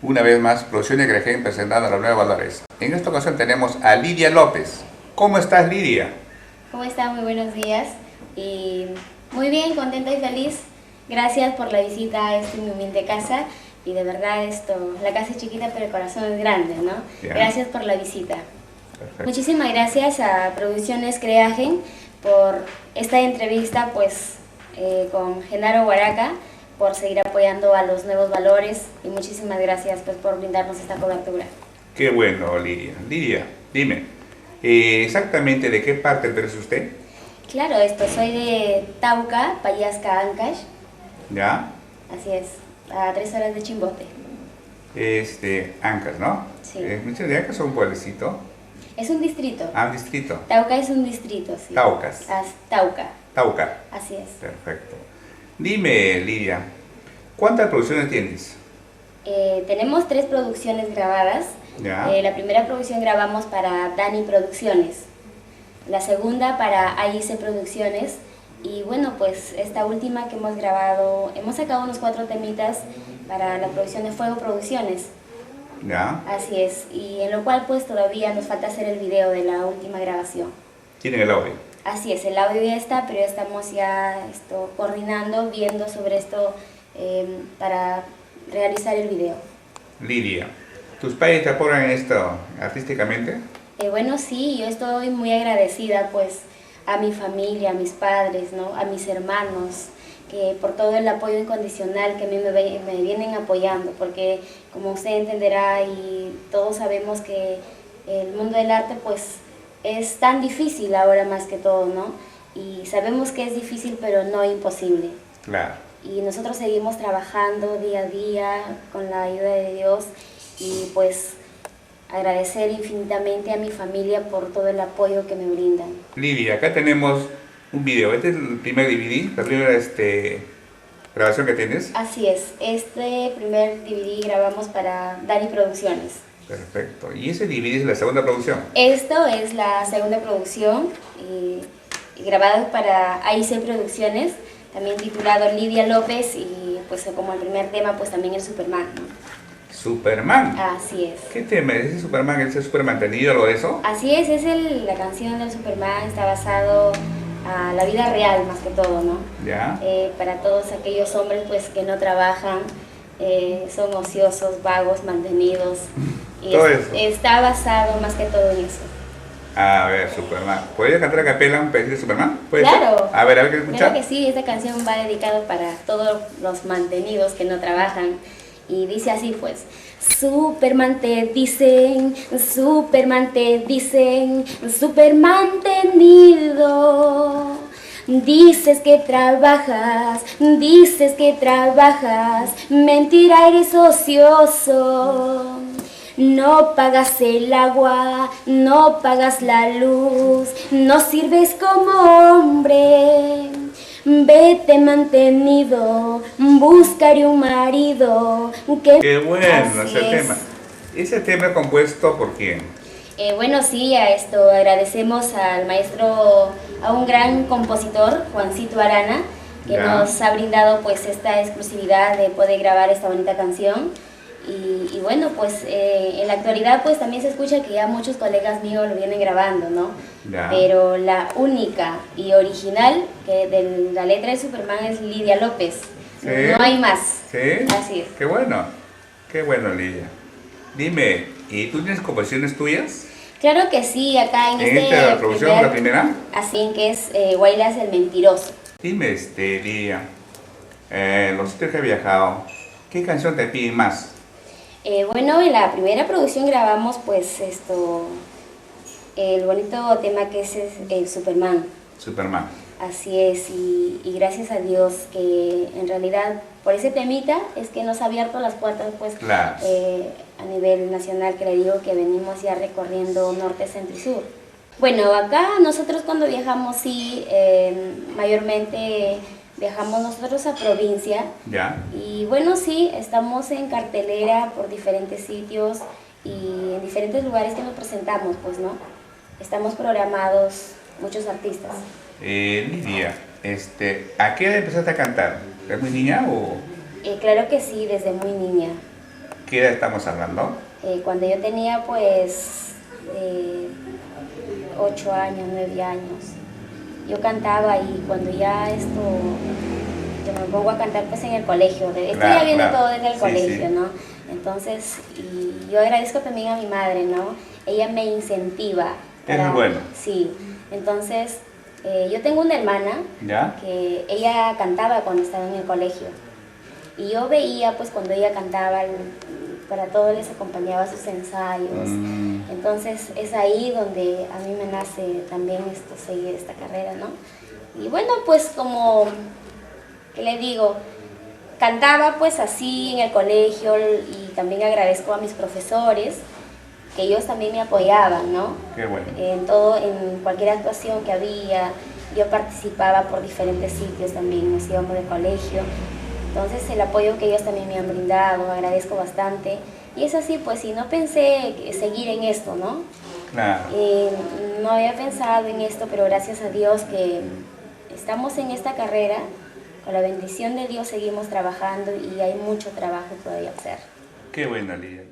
Una vez más, Producciones Gregen presentando los nuevos valores. En esta ocasión tenemos a Lidia López. ¿Cómo estás, Lidia? ¿Cómo están? Muy buenos días. Y muy bien, contenta y feliz. Gracias por la visita a esta humilde casa. Y de verdad la casa es chiquita pero el corazón es grande, ¿no? Ya. Gracias por la visita. Perfecto. Muchísimas gracias a Producciones Creagen por esta entrevista con Genaro Huaraca, por seguir apoyando a los nuevos valores y muchísimas gracias por brindarnos esta cobertura. Qué bueno, Lidia. Lidia, dime, exactamente de qué parte eres usted. Claro, soy de Tauca, Payasca, Ancash. ¿Ya? Así es, a 3 horas de Chimbote. Ancash, ¿no? Sí. ¿De Ancash o un pueblecito? Es un distrito. Ah, un distrito. Tauca es un distrito, sí. Taucas. Tauca. Tauca. Así es. Perfecto. Dime, Lidia, ¿cuántas producciones tienes? Tenemos 3 producciones grabadas. Ya. La primera producción grabamos para Dani Producciones. La segunda para AIC Producciones. Y bueno, pues esta última que hemos grabado, hemos sacado unos 4 temitas para la producción de Fuego Producciones. Ya. Así es, y en lo cual pues todavía nos falta hacer el video de la última grabación. ¿Tienen el audio? Así es, el audio ya está, pero ya estamos coordinando, viendo sobre esto para realizar el video. Lidia, ¿tus padres te apoyan en esto artísticamente? Bueno, sí, yo estoy muy agradecida pues a mi familia, a mis padres, ¿no? A mis hermanos, que por todo el apoyo incondicional que a mí me vienen apoyando, porque como usted entenderá y todos sabemos que el mundo del arte pues es tan difícil ahora más que todo, ¿no? Y sabemos que es difícil pero no imposible. Claro. Y nosotros seguimos trabajando día a día con la ayuda de Dios y pues agradecer infinitamente a mi familia por todo el apoyo que me brindan. Lidia, acá tenemos un video. Este es el primer DVD, la primera grabación que tienes. Así es, este primer DVD grabamos para Dani Producciones. Perfecto. ¿Y ese DVD es la segunda producción? Esto es la segunda producción y grabado para AIC Producciones, también titulado Lidia López y pues como el primer tema pues también el Superman, ¿no? Superman. Así es. ¿Qué tema es ese Superman? ¿Es el Superman tenido algo de eso? Así es la canción del Superman, está basado a la vida real más que todo, ¿no? Ya. Para todos aquellos hombres pues que no trabajan, son ociosos, vagos, mantenidos. Y Todo eso. Está basado más que todo en eso. A ver, Superman. ¿Podría cantar a capela un pedacito de Superman? ¿Puede Claro. ser? A ver, ¿qué escuchar? Claro que sí, esta canción va dedicada para todos los mantenidos que no trabajan. Y dice así pues: Superman te dicen, Superman te dicen, super mantenido. Dices que trabajas, mentira, eres ocioso. No pagas el agua, no pagas la luz, no sirves como hombre. Vete mantenido, buscaré un marido. Qué bueno Así ese es. tema. ¿Ese tema es compuesto por quién? Bueno, sí, agradecemos al maestro, a un gran compositor, Juancito Arana, que Ya. nos ha brindado pues esta exclusividad de poder grabar esta bonita canción. Y bueno, pues en la actualidad pues también se escucha que ya muchos colegas míos lo vienen grabando, ¿no? Ya. Pero la única y original que de la letra de Superman es Lidia López. ¿Sí? No hay más. ¿Sí? Así es. Qué bueno, Lidia. Dime, ¿y tú tienes composiciones tuyas? Claro que sí, acá en ¿En esta producción, la primera? Así que es Guaylas el Mentiroso. Dime, Lidia, los sitios que he viajado, ¿qué canción te piden más? Bueno, en la primera producción grabamos pues el bonito tema que es el Superman. Superman. Así es, y gracias a Dios que en realidad por ese temita es que nos ha abierto las puertas pues Claro. a nivel nacional, que le digo que venimos ya recorriendo norte, centro y sur. Bueno, acá nosotros cuando viajamos sí, mayormente viajamos nosotros a provincia. Ya. Y bueno, sí, estamos en cartelera por diferentes sitios y en diferentes lugares que nos presentamos, pues, ¿no? Estamos programados muchos artistas. Lidia, ¿a qué edad empezaste a cantar? ¿Eres muy niña o...? Claro que sí, desde muy niña. ¿Qué edad estamos hablando? Cuando yo tenía pues 8 años, 9 años. Yo cantaba y cuando ya yo me pongo a cantar pues en el colegio. Estoy ya viendo todo desde el colegio, ¿no? Entonces, y yo agradezco también a mi madre, ¿no? Ella me incentiva. Eso es bueno. Sí, entonces yo tengo una hermana ¿Ya? que ella cantaba cuando estaba en el colegio. Y yo veía pues cuando ella cantaba, para todos les acompañaba sus ensayos. Entonces es ahí donde a mí me nace también seguir esta carrera, ¿no? Y bueno, pues como, ¿qué le digo? Cantaba pues así en el colegio y también agradezco a mis profesores que ellos también me apoyaban, ¿no? Qué bueno. En cualquier actuación que había, yo participaba por diferentes sitios también, nos íbamos de colegio. Entonces el apoyo que ellos también me han brindado, agradezco bastante. Y es así, pues, si no pensé seguir en esto, ¿no? Claro. No había pensado en esto, pero gracias a Dios que estamos en esta carrera. Con la bendición de Dios seguimos trabajando y hay mucho trabajo todavía hacer. Qué bueno, Lidia.